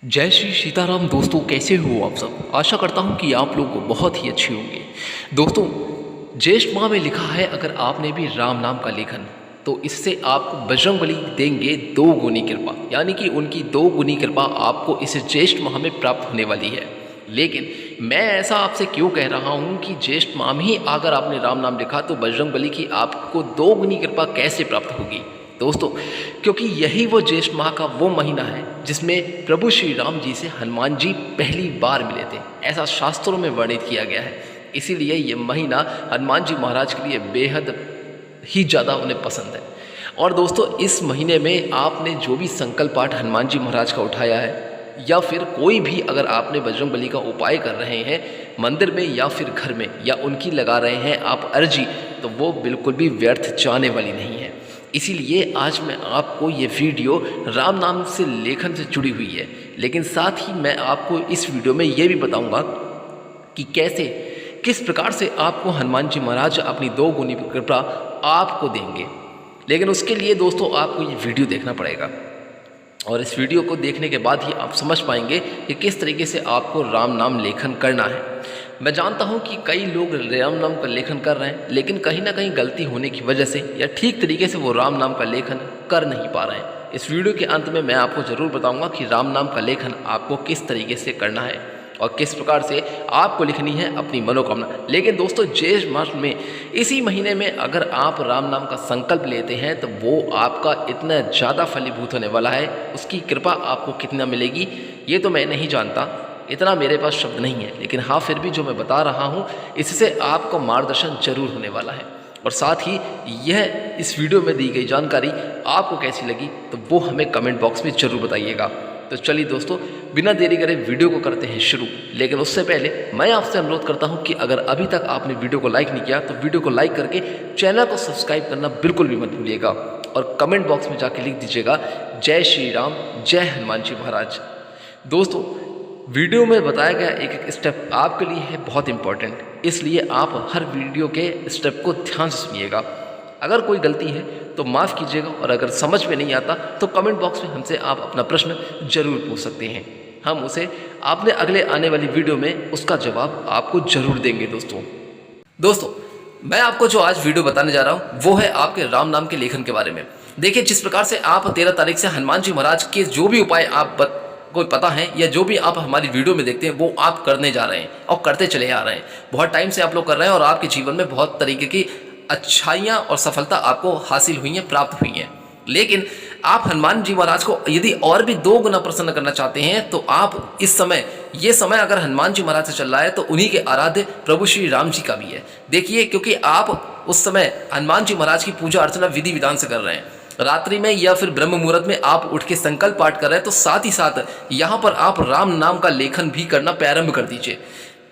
जय श्री सीताराम दोस्तों, कैसे हो आप सब। आशा करता हूँ कि आप लोग बहुत ही अच्छे होंगे। दोस्तों, ज्येष्ठ माह में लिखा है, अगर आपने भी राम नाम का लेखन तो इससे आपको बजरंगबली देंगे दो गुनी कृपा, यानी कि उनकी दो गुनी कृपा आपको इस ज्येष्ठ माह में प्राप्त होने वाली है। लेकिन मैं ऐसा आपसे क्यों कह रहा हूँ कि ज्येष्ठ माह में ही अगर आपने राम नाम लिखा तो बजरंगबली की आपको दो गुनी कृपा कैसे प्राप्त होगी। दोस्तों, क्योंकि यही वो ज्येष्ठ माह का वो महीना है जिसमें प्रभु श्री राम जी से हनुमान जी पहली बार मिले थे, ऐसा शास्त्रों में वर्णित किया गया है। इसीलिए ये महीना हनुमान जी महाराज के लिए बेहद ही ज़्यादा उन्हें पसंद है। और दोस्तों, इस महीने में आपने जो भी संकल्प पाठ हनुमान जी महाराज का उठाया है, या फिर कोई भी अगर आपने बजरंगबली का उपाय कर रहे हैं मंदिर में या फिर घर में, या उनकी लगा रहे हैं आप अर्जी, तो वो बिल्कुल भी व्यर्थ जाने वाली नहीं है। इसीलिए आज मैं आपको ये वीडियो राम नाम से लेखन से जुड़ी हुई है, लेकिन साथ ही मैं आपको इस वीडियो में ये भी बताऊंगा कि कैसे किस प्रकार से आपको हनुमान जी महाराज अपनी दो गुनी कृपा आपको देंगे। लेकिन उसके लिए दोस्तों आपको ये वीडियो देखना पड़ेगा, और इस वीडियो को देखने के बाद ही आप समझ पाएंगे कि किस तरीके से आपको राम नाम लेखन करना है। मैं जानता हूं कि कई लोग राम नाम का लेखन कर रहे हैं, लेकिन कहीं ना कहीं गलती होने की वजह से या ठीक तरीके से वो राम नाम का लेखन कर नहीं पा रहे हैं। इस वीडियो के अंत में मैं आपको ज़रूर बताऊंगा कि राम नाम का लेखन आपको किस तरीके से करना है और किस प्रकार से आपको लिखनी है अपनी मनोकामना। लेकिन दोस्तों, ज्येष्ठ मास में इसी महीने में अगर आप राम नाम का संकल्प लेते हैं तो वो आपका इतना ज़्यादा फलीभूत होने वाला है, उसकी कृपा आपको कितना मिलेगी ये तो मैं नहीं जानता, इतना मेरे पास शब्द नहीं है। लेकिन हाँ, फिर भी जो मैं बता रहा हूँ इससे आपको मार्गदर्शन जरूर होने वाला है। और साथ ही यह इस वीडियो में दी गई जानकारी आपको कैसी लगी तो वो हमें कमेंट बॉक्स में ज़रूर बताइएगा। तो चलिए दोस्तों, बिना देरी करे वीडियो को करते हैं शुरू। लेकिन उससे पहले मैं आपसे अनुरोध करता हूं कि अगर अभी तक आपने वीडियो को लाइक नहीं किया तो वीडियो को लाइक करके चैनल को सब्सक्राइब करना बिल्कुल भी मत भूलिएगा, और कमेंट बॉक्स में जाके लिख दीजिएगा जय श्री राम, जय हनुमान जी महाराज। दोस्तों, वीडियो में बताया गया एक एक स्टेप आपके लिए है बहुत इंपॉर्टेंट, इसलिए आप हर वीडियो के स्टेप को ध्यान से सुनिएगा। अगर कोई गलती है तो माफ़ कीजिएगा, और अगर समझ में नहीं आता तो कमेंट बॉक्स में हमसे आप अपना प्रश्न जरूर पूछ सकते हैं। हम उसे आपने अगले आने वाली वीडियो में उसका जवाब आपको जरूर देंगे। दोस्तों, मैं आपको जो आज वीडियो बताने जा रहा हूँ वो है आपके राम नाम के लेखन के बारे में। देखिए, जिस प्रकार से आप 13 तारीख से हनुमान जी महाराज के जो भी उपाय आप कोई पता है या जो भी आप हमारी वीडियो में देखते हैं वो आप करने जा रहे हैं और करते चले आ रहे हैं। बहुत टाइम से आप लोग कर रहे हैं और आपके जीवन में बहुत तरीके की अच्छाइयाँ और सफलता आपको हासिल हुई हैं, प्राप्त हुई हैं। लेकिन आप हनुमान जी महाराज को यदि और भी 2 गुना प्रसन्न करना चाहते हैं तो आप इस समय, ये समय अगर हनुमान जी महाराज से चल रहा है तो उन्हीं के आराध्य प्रभु श्री राम जी का भी है। देखिए, क्योंकि आप उस समय हनुमान जी महाराज की पूजा अर्चना विधि विधान से कर रहे हैं, रात्रि में या फिर ब्रह्म मुहूर्त में आप उठ के संकल्प पाठ कर रहे हैं, तो साथ ही साथ यहाँ पर आप राम नाम का लेखन भी करना प्रारंभ कर दीजिए।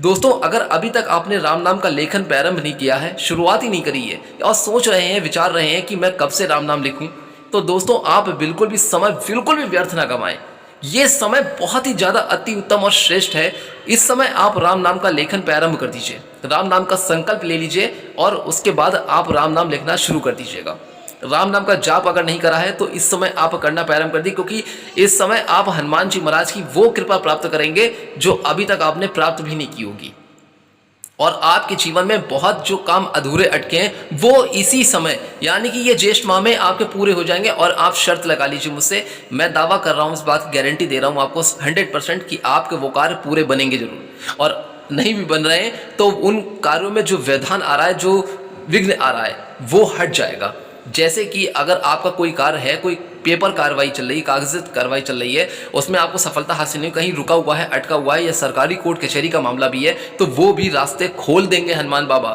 दोस्तों, अगर अभी तक आपने राम नाम का लेखन प्रारंभ नहीं किया है, शुरुआत ही नहीं करी है, और सोच रहे हैं, विचार रहे हैं कि मैं कब से राम नाम लिखूं, तो दोस्तों आप बिल्कुल भी व्यर्थ ना गंवाएं। ये समय बहुत ही ज़्यादा अति उत्तम और श्रेष्ठ है। इस समय आप राम नाम का लेखन प्रारंभ कर दीजिए, राम नाम का संकल्प ले लीजिए, और उसके बाद आप राम नाम लिखना शुरू कर दीजिएगा। राम नाम का जाप अगर नहीं करा है तो इस समय आप करना प्रारंभ कर दी, क्योंकि इस समय आप हनुमान जी महाराज की वो कृपा प्राप्त करेंगे जो अभी तक आपने प्राप्त भी नहीं की होगी। और आपके जीवन में बहुत जो काम अधूरे अटके हैं वो इसी समय, यानी कि ये ज्येष्ठ माह में आपके पूरे हो जाएंगे। और आप शर्त लगा लीजिए मुझसे, मैं दावा कर रहा हूँ, इस बात की गारंटी दे रहा हूँ आपको 100% कि आपके वो कार्य पूरे बनेंगे जरूर। और नहीं भी बन रहे हैं तो उन कार्यों में जो व्यवधान आ रहा है, जो विघ्न आ रहा है, वो हट जाएगा। जैसे कि अगर आपका कोई कार्य है, कोई पेपर कार्रवाई चल रही है, कागजात कार्रवाई चल रही है, उसमें आपको सफलता हासिल नहीं, कहीं रुका हुआ है, अटका हुआ है, या सरकारी कोर्ट कचहरी का मामला भी है, तो वो भी रास्ते खोल देंगे हनुमान बाबा।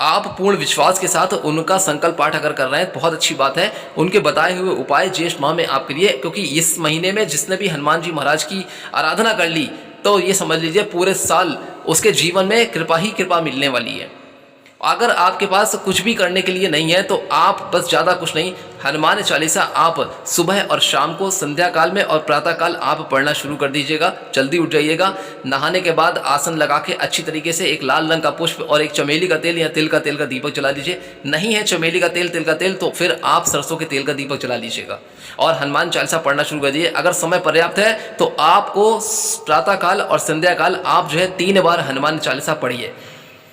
आप पूर्ण विश्वास के साथ उनका संकल्प पाठ अगर कर रहे हैं, बहुत अच्छी बात है। उनके बताए हुए उपाय ज्येष्ठ माह में आप करिए, क्योंकि इस महीने में जिसने भी हनुमान जी महाराज की आराधना कर ली तो ये समझ लीजिए पूरे साल उसके जीवन में कृपा ही कृपा मिलने वाली है। अगर आपके पास कुछ भी करने के लिए नहीं है तो आप बस ज़्यादा कुछ नहीं, हनुमान चालीसा आप सुबह और शाम को संध्या काल में और प्रातः काल आप पढ़ना शुरू कर दीजिएगा। जल्दी उठ जाइएगा, नहाने के बाद आसन लगा के अच्छी तरीके से एक लाल रंग का पुष्प और एक चमेली का तेल या तिल का तेल का दीपक जला लीजिए। नहीं है चमेली का तेल, तिल का तेल, तो फिर आप सरसों के तेल का दीपक जला लीजिएगा और हनुमान चालीसा पढ़ना शुरू कर दीजिए। अगर समय पर्याप्त है तो आपको प्रातः काल और संध्या काल आप जो है 3 बार हनुमान चालीसा पढ़िए।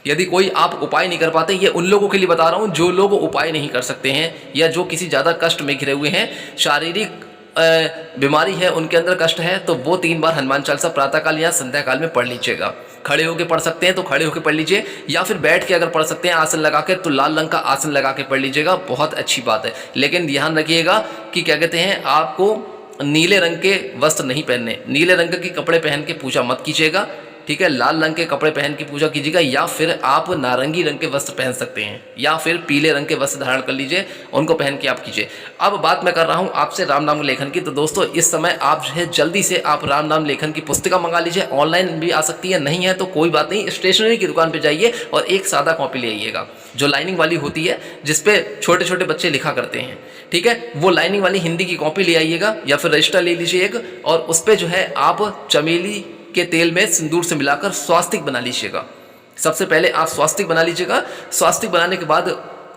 यदि कोई आप उपाय नहीं कर पाते, ये उन लोगों के लिए बता रहा हूँ जो लोग उपाय नहीं कर सकते हैं या जो किसी ज़्यादा कष्ट में घिरे हुए हैं, शारीरिक बीमारी है, उनके अंदर कष्ट है, तो वो 3 बार हनुमान चालीसा प्रातःकाल या संध्या काल में पढ़ लीजिएगा। खड़े होकर पढ़ सकते हैं तो खड़े होकर पढ़ लीजिए, या फिर बैठ के अगर पढ़ सकते हैं आसन लगा के तो लाल रंग का आसन लगा के पढ़ लीजिएगा, बहुत अच्छी बात है। लेकिन ध्यान रखिएगा कि क्या कहते हैं, आपको नीले रंग के वस्त्र नहीं पहनने, नीले रंग के कपड़े पहन के पूजा मत कीजिएगा, ठीक है। लाल रंग के कपड़े पहन की पूजा कीजिएगा, या फिर आप नारंगी रंग के वस्त्र पहन सकते हैं, या फिर पीले रंग के वस्त्र धारण कर लीजिए, उनको पहन के आप कीजिए। अब बात मैं कर रहा हूं आपसे राम नाम लेखन की, तो दोस्तों इस समय आप जो है जल्दी से आप राम नाम लेखन की पुस्तिका मंगा लीजिए। ऑनलाइन भी आ सकती है, नहीं है तो कोई बात नहीं, स्टेशनरी की दुकान पर जाइए और एक सादा कॉपी ले आइएगा जो लाइनिंग वाली होती है, जिसपे छोटे छोटे बच्चे लिखा करते हैं, ठीक है। वो लाइनिंग वाली हिंदी की कॉपी ले आइएगा, या फिर रजिस्टर ले लीजिए एक, और उस पर जो है आप चमेली के तेल में सिंदूर से मिलाकर स्वास्तिक बना लीजिएगा। सबसे पहले आप स्वास्तिक बना लीजिएगा। स्वास्तिक बनाने के बाद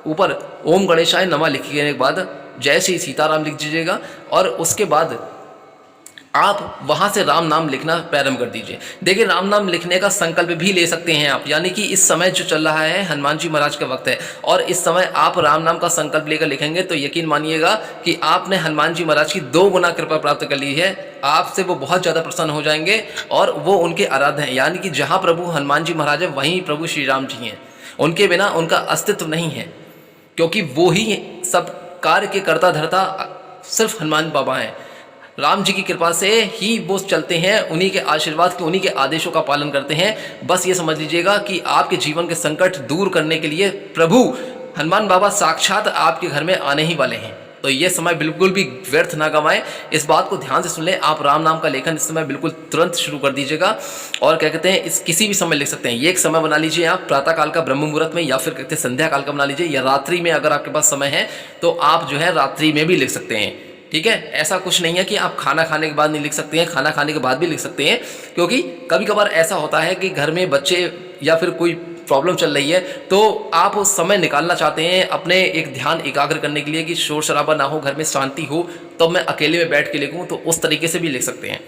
ऊपर ओम गणेशाय नमः लिखने के बाद जय श्री सीताराम लिख दीजिएगा, और उसके बाद आप वहां से राम नाम लिखना प्रारंभ कर दीजिए। देखिए, राम नाम लिखने का संकल्प भी ले सकते हैं आप, यानी कि इस समय जो चल रहा है हनुमान जी महाराज का वक्त है, और इस समय आप राम नाम का संकल्प लेकर लिखेंगे तो यकीन मानिएगा कि आपने हनुमान जी महाराज की 2 गुना कृपा प्राप्त कर ली है। आपसे वो बहुत ज़्यादा प्रसन्न हो जाएंगे, और वो उनके आराध्य हैं, यानी कि जहाँ प्रभु हनुमान जी महाराज है वहीं प्रभु श्री राम जी हैं। उनके बिना उनका अस्तित्व नहीं है, क्योंकि वो ही सब कार्य के कर्ता धर्ता सिर्फ हनुमान बाबा हैं। राम जी की कृपा से ही वो चलते हैं, उन्हीं के आशीर्वाद के, उन्हीं के आदेशों का पालन करते हैं। बस ये समझ लीजिएगा कि आपके जीवन के संकट दूर करने के लिए प्रभु हनुमान बाबा साक्षात आपके घर में आने ही वाले हैं। तो ये समय बिल्कुल भी व्यर्थ ना गंवाएं, इस बात को ध्यान से सुन लें। आप राम नाम का लेखन इस समय बिल्कुल तुरंत शुरू कर दीजिएगा, और क्या कहते हैं, इस किसी भी समय लिख सकते हैं। ये एक समय बना लीजिए आप प्रातःकाल का ब्रह्म मुहूर्त में, या फिर कहते हैं संध्या काल का बना लीजिए, या रात्रि में अगर आपके पास समय है तो आप जो है रात्रि में भी लिख सकते हैं, ठीक है। ऐसा कुछ नहीं है कि आप खाना खाने के बाद नहीं लिख सकते हैं, खाना खाने के बाद भी लिख सकते हैं, क्योंकि कभी कभार ऐसा होता है कि घर में बच्चे या फिर कोई प्रॉब्लम चल रही है, तो आप समय निकालना चाहते हैं अपने एक ध्यान एकाग्र करने के लिए कि शोर शराबा ना हो, घर में शांति हो, तो मैं अकेले में बैठ के लिखूं, तो उस तरीके से भी लिख सकते हैं।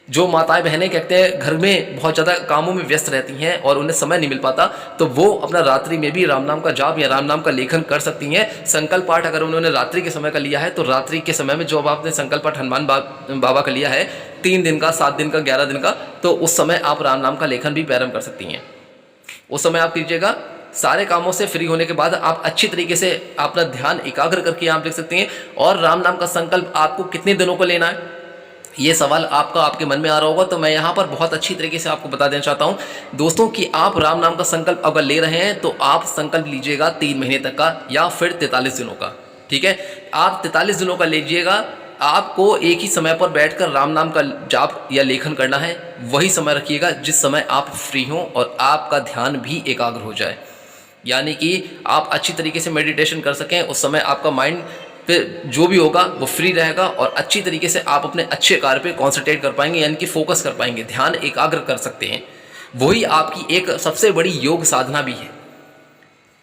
जो माताएं बहनें कहते हैं घर में बहुत ज़्यादा कामों में व्यस्त रहती हैं और उन्हें समय नहीं मिल पाता, तो वो अपना रात्रि में भी राम नाम का जाप या राम नाम का लेखन कर सकती हैं। संकल्प पाठ अगर उन्होंने रात्रि के समय का लिया है तो रात्रि के समय में जो आपने संकल्प पाठ हनुमान बाबा का लिया है 3 दिन का, 7 दिन का, 11 दिन का, तो उस समय आप राम नाम का लेखन भी प्रारंभ कर सकती हैं। उस समय आप कीजिएगा। सारे कामों से फ्री होने के बाद आप अच्छी तरीके से अपना ध्यान एकाग्र करके आप लिख सकते हैं। और राम नाम का संकल्प आपको कितने दिनों को लेना है, ये सवाल आपके मन में आ रहा होगा, तो मैं यहाँ पर बहुत अच्छी तरीके से आपको बता देना चाहता हूँ दोस्तों कि आप राम नाम का संकल्प अगर ले रहे हैं तो आप संकल्प लीजिएगा 3 महीने तक का, या फिर 43 दिनों का, ठीक है। आप 43 दिनों का लीजिएगा। आपको एक ही समय पर बैठकर राम नाम का जाप या लेखन करना है, वही समय रखिएगा जिस समय आप फ्री हों और आपका ध्यान भी एकाग्र हो जाए, यानी कि आप अच्छी तरीके से मेडिटेशन कर सकें। उस समय आपका माइंड फिर जो भी होगा वो फ्री रहेगा और अच्छी तरीके से आप अपने अच्छे कार्य पे कॉन्सेंट्रेट कर पाएंगे, यानी कि फोकस कर पाएंगे, ध्यान एकाग्र कर सकते हैं। वही आपकी एक सबसे बड़ी योग साधना भी है।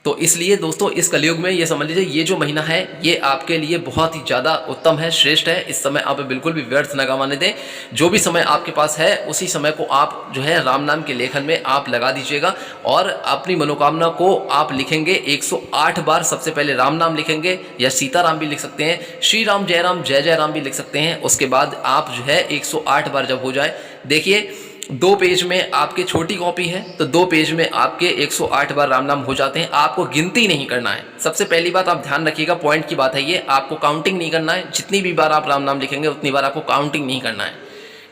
तो इसलिए दोस्तों इस कलयुग में ये समझ लीजिए ये जो महीना है ये आपके लिए बहुत ही ज़्यादा उत्तम है, श्रेष्ठ है। इस समय आप बिल्कुल भी व्यर्थ न गंवाने दें। जो भी समय आपके पास है उसी समय को आप जो है राम नाम के लेखन में आप लगा दीजिएगा और अपनी मनोकामना को आप लिखेंगे 108 बार। सबसे पहले राम नाम लिखेंगे या सीताराम भी लिख सकते हैं, श्री राम जय राम भी लिख सकते हैं। उसके बाद आप जो है 108 बार जब हो जाए, देखिए 2 पेज में आपके छोटी कॉपी है तो 2 पेज में आपके 108 बार राम नाम हो जाते हैं। आपको गिनती नहीं करना है। सबसे पहली बात आप ध्यान रखिएगा, पॉइंट की बात है ये, आपको काउंटिंग नहीं करना है। जितनी भी बार आप राम नाम लिखेंगे उतनी बार आपको काउंटिंग नहीं करना है,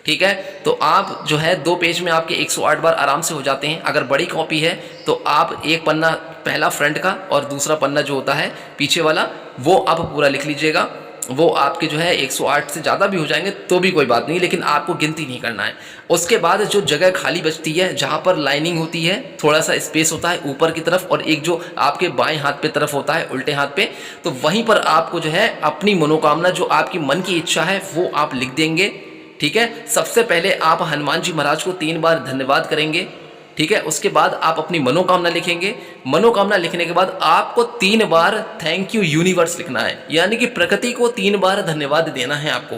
ठीक है। तो आप जो है 2 पेज में आपके 108 बार आराम से हो जाते हैं। अगर बड़ी कॉपी है तो आप एक पन्ना पहला फ्रंट का और दूसरा पन्ना जो होता है पीछे वाला वो आप पूरा लिख लीजिएगा। वो आपके जो है 108 से ज़्यादा भी हो जाएंगे तो भी कोई बात नहीं, लेकिन आपको गिनती नहीं करना है। उसके बाद जो जगह खाली बचती है, जहाँ पर लाइनिंग होती है, थोड़ा सा स्पेस होता है ऊपर की तरफ और एक जो आपके बाएं हाथ पे तरफ होता है उल्टे हाथ पे, तो वहीं पर आपको जो है अपनी मनोकामना, जो आपकी मन की इच्छा है, वो आप लिख देंगे। ठीक है, सबसे पहले आप हनुमान जी महाराज को 3 बार धन्यवाद करेंगे। ठीक है, उसके बाद आप अपनी मनोकामना लिखेंगे। मनोकामना लिखने के बाद आपको 3 बार थैंक यू यूनिवर्स लिखना है, यानी कि प्रकृति को 3 बार धन्यवाद देना है आपको।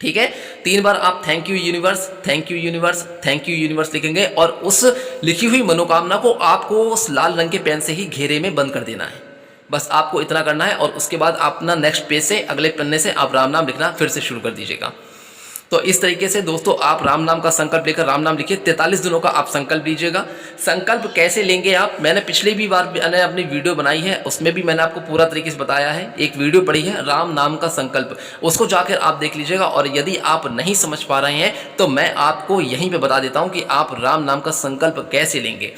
ठीक है, 3 बार आप thank you universe, thank you universe, thank you universe लिखेंगे और उस लिखी हुई मनोकामना को आपको उस लाल रंग के पेन से ही घेरे में बंद कर देना है। बस आपको इतना करना है और उसके बाद अपना नेक्स्ट पेज से, अगले पन्ने से आप राम नाम लिखना फिर से शुरू कर दीजिएगा। तो इस तरीके से दोस्तों आप राम नाम का संकल्प लेकर राम नाम लिखिए। 43 दिनों का आप संकल्प लीजिएगा। संकल्प कैसे लेंगे आप, मैंने पिछली भी बार मैंने अपनी वीडियो बनाई है, उसमें भी मैंने आपको पूरा तरीके से बताया है। एक वीडियो पड़ी है राम नाम का संकल्प, उसको जाकर आप देख लीजिएगा। और यदि आप नहीं समझ पा रहे हैं तो मैं आपको यहीं पे बता देता हूँ कि आप राम नाम का संकल्प कैसे लेंगे।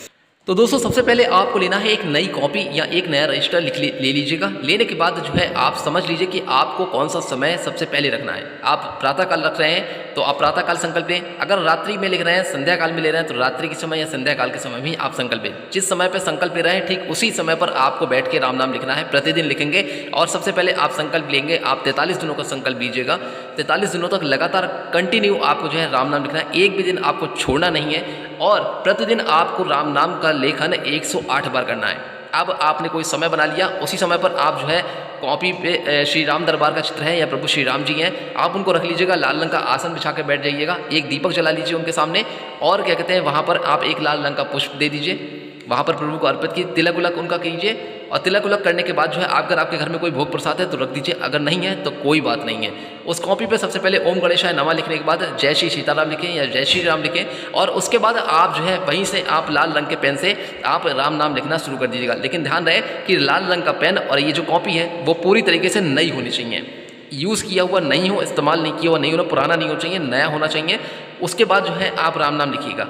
तो दोस्तों सबसे पहले आपको लेना है एक नई कॉपी या एक नया रजिस्टर ले लीजिएगा। लेने के बाद जो है आप समझ लीजिए कि आपको कौन सा समय सबसे पहले रखना है। आप प्रातःकाल रख रहे हैं तो आप प्रातःकाल संकल्प लें। अगर रात्रि में लिख रहे हैं, संध्या काल में ले रहे हैं, तो रात्रि के समय या संध्या काल के समय भी आप संकल्प लें। जिस समय पर संकल्प ले रहे हैं ठीक उसी समय पर आपको बैठ के राम नाम लिखना है। प्रतिदिन लिखेंगे और सबसे पहले आप संकल्प लेंगे। आप 43 दिनों का संकल्प लीजिएगा। 43 दिनों तक लगातार कंटिन्यू आपको जो है राम नाम लिखना है। एक भी दिन आपको छोड़ना नहीं है और प्रतिदिन आपको राम नाम का लेखन 108 बार करना है। अब आपने कोई समय बना लिया, उसी समय पर आप जो है कॉपी पे श्री राम दरबार का चित्र है या प्रभु श्री राम जी हैं, आप उनको रख लीजिएगा। लाल रंग का आसन बिछा के बैठ जाइएगा। एक दीपक जला लीजिए उनके सामने और क्या कहते हैं वहाँ पर आप एक लाल रंग का पुष्प दे दीजिए। वहाँ पर प्रभु को अर्पित की तिलक उलक उनका कीजिए। और तिलक उलक करने के बाद जो है अगर आपके घर में कोई भोग प्रसाद है तो रख दीजिए, अगर नहीं है तो कोई बात नहीं है। उस कॉपी पे सबसे पहले ओम गणेशाय नमः लिखने के बाद जय श्री सीताराम लिखें या जय श्री राम लिखें और उसके बाद आप जो है वहीं से आप लाल रंग के पेन से आप राम नाम लिखना शुरू कर दीजिएगा। लेकिन ध्यान रहे कि लाल रंग का पेन और ये जो कॉपी है वो पूरी तरीके से नई होनी चाहिए। यूज़ किया हुआ नहीं हो, इस्तेमाल नहीं किया हुआ नहीं होना, पुराना नहीं होना चाहिए, नया होना चाहिए। उसके बाद जो है आप राम नाम लिखिएगा।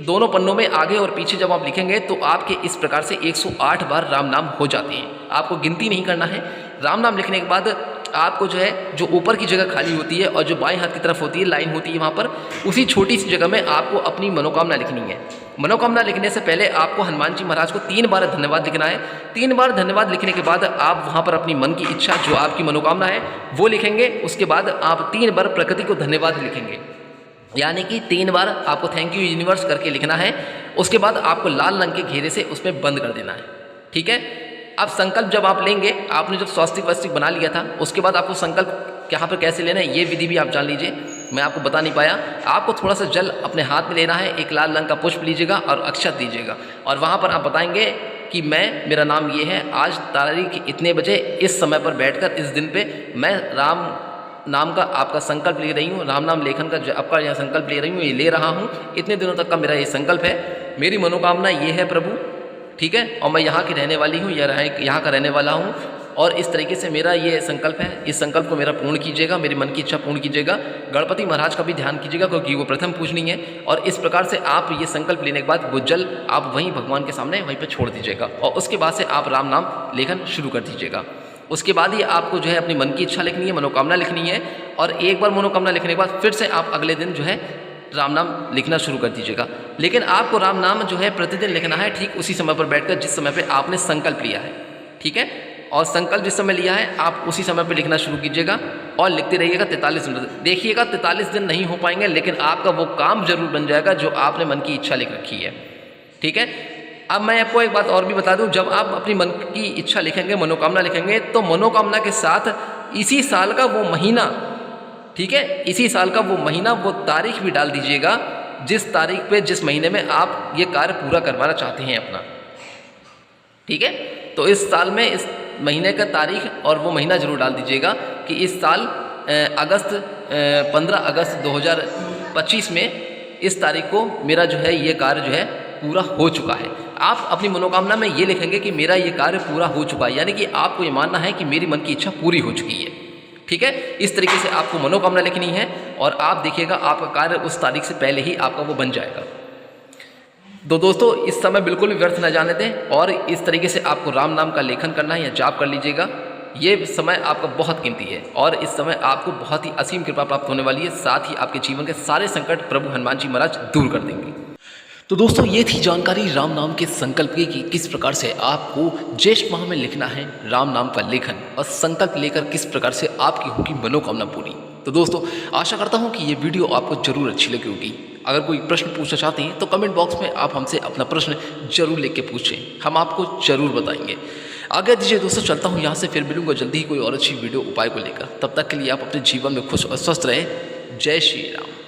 दोनों पन्नों में आगे और पीछे जब आप लिखेंगे तो आपके इस प्रकार से 108 बार राम नाम हो जाते हैं। आपको गिनती नहीं करना है। राम नाम लिखने के बाद आपको जो है जो ऊपर की जगह खाली होती है और जो बाएं हाथ की तरफ होती है लाइन होती है, वहाँ पर उसी छोटी सी जगह में आपको अपनी मनोकामना लिखनी है। मनोकामना लिखने से पहले आपको हनुमान जी महाराज को 3 बार धन्यवाद लिखना है। 3 बार धन्यवाद लिखने के बाद आप वहाँ पर अपनी मन की इच्छा, जो आपकी मनोकामना है, वो लिखेंगे। उसके बाद आप 3 बार प्रकृति को धन्यवाद लिखेंगे, यानी कि 3 बार आपको थैंक यू यूनिवर्स करके लिखना है। उसके बाद आपको लाल रंग के घेरे से उसमें बंद कर देना है। ठीक है, अब संकल्प जब आप लेंगे, आपने जब स्वास्तिक वास्तिक बना लिया था, उसके बाद आपको संकल्प यहाँ पर कैसे लेना है ये विधि भी आप जान लीजिए। मैं आपको बता नहीं पाया। आपको थोड़ा सा जल अपने हाथ में लेना है, एक लाल रंग का पुष्प लीजिएगा और अक्षत दीजिएगा और वहाँ पर आप बताएंगे कि मेरा नाम ये है, आज तारीख इतने बजे इस समय पर बैठकर इस दिन पे मैं राम नाम का आपका संकल्प ले रही हूँ, राम नाम लेखन का जो आपका यहाँ संकल्प ले रही हूँ, ये ले रहा हूँ। इतने दिनों तक का मेरा ये संकल्प है, मेरी मनोकामना ये है प्रभु। ठीक है, और मैं यहाँ की रहने वाली हूँ या यहाँ का रहने वाला हूँ और इस तरीके से मेरा ये संकल्प है। इस संकल्प को मेरा पूर्ण कीजिएगा, मेरी मन की इच्छा पूर्ण कीजिएगा। गणपति महाराज का भी ध्यान कीजिएगा क्योंकि वो प्रथम पूजनीय है। और इस प्रकार से आप ये संकल्प लेने के बाद वो जल आप वहीं भगवान के सामने वहीं पर छोड़ दीजिएगा और उसके बाद से आप राम नाम लेखन शुरू कर दीजिएगा। उसके बाद ही आपको जो है अपनी मन की इच्छा लिखनी है, मनोकामना लिखनी है और एक बार मनोकामना लिखने के बाद फिर से आप अगले दिन जो है राम नाम लिखना शुरू कर दीजिएगा। लेकिन आपको राम नाम जो है प्रतिदिन लिखना है ठीक उसी समय पर बैठकर जिस समय पे आपने संकल्प लिया है। ठीक है, और संकल्प जिस समय लिया है आप उसी समय पर लिखना शुरू कीजिएगा और लिखते रहिएगा 43 दिन। देखिएगा 43 दिन नहीं हो पाएंगे लेकिन आपका वो काम जरूर बन जाएगा जो आपने मन की इच्छा लिख रखी है। ठीक है, अब मैं आपको एक बात और भी बता दूं, जब आप अपनी मन की इच्छा लिखेंगे, मनोकामना लिखेंगे, तो मनोकामना के साथ इसी साल का वो महीना, ठीक है, इसी साल का वो महीना, वो तारीख भी डाल दीजिएगा जिस तारीख पे, जिस महीने में आप ये कार्य पूरा करवाना चाहते हैं अपना। ठीक है, तो इस साल में इस महीने का तारीख और वो महीना जरूर डाल दीजिएगा कि इस साल 15 अगस्त 2025 में इस तारीख को मेरा जो है ये कार्य जो है पूरा हो चुका है। आप अपनी मनोकामना में ये लिखेंगे कि मेरा ये कार्य पूरा हो चुका है, यानी कि आपको ये मानना है कि मेरी मन की इच्छा पूरी हो चुकी है। ठीक है, इस तरीके से आपको मनोकामना लिखनी है और आप देखिएगा आपका कार्य उस तारीख से पहले ही आपका वो बन जाएगा। तो दोस्तों इस समय बिल्कुल भी व्यर्थ न जाने दें और इस तरीके से आपको राम नाम का लेखन करना है या जाप कर लीजिएगा। ये समय आपका बहुत कीमती है और इस समय आपको बहुत ही असीम कृपा प्राप्त होने वाली है। साथ ही आपके जीवन के सारे संकट प्रभु हनुमान जी महाराज दूर कर देंगे। तो दोस्तों ये थी जानकारी राम नाम के संकल्प की कि किस प्रकार से आपको ज्येष्ठ माह में लिखना है राम नाम का लेखन और संकल्प लेकर किस प्रकार से आपकी होगी मनोकामना पूरी। तो दोस्तों आशा करता हूँ कि ये वीडियो आपको जरूर अच्छी लगी होगी। अगर कोई प्रश्न पूछना चाहते हैं तो कमेंट बॉक्स में आप हमसे अपना प्रश्न जरूर लेके पूछें, हम आपको जरूर बताएंगे। आगे दीजिए दोस्तों, चलता हूँ यहाँ से, फिर मिलूंगा जल्दी ही कोई और अच्छी वीडियो उपाय को लेकर। तब तक के लिए आप अपने जीवन में खुश और स्वस्थ रहें। जय श्री राम।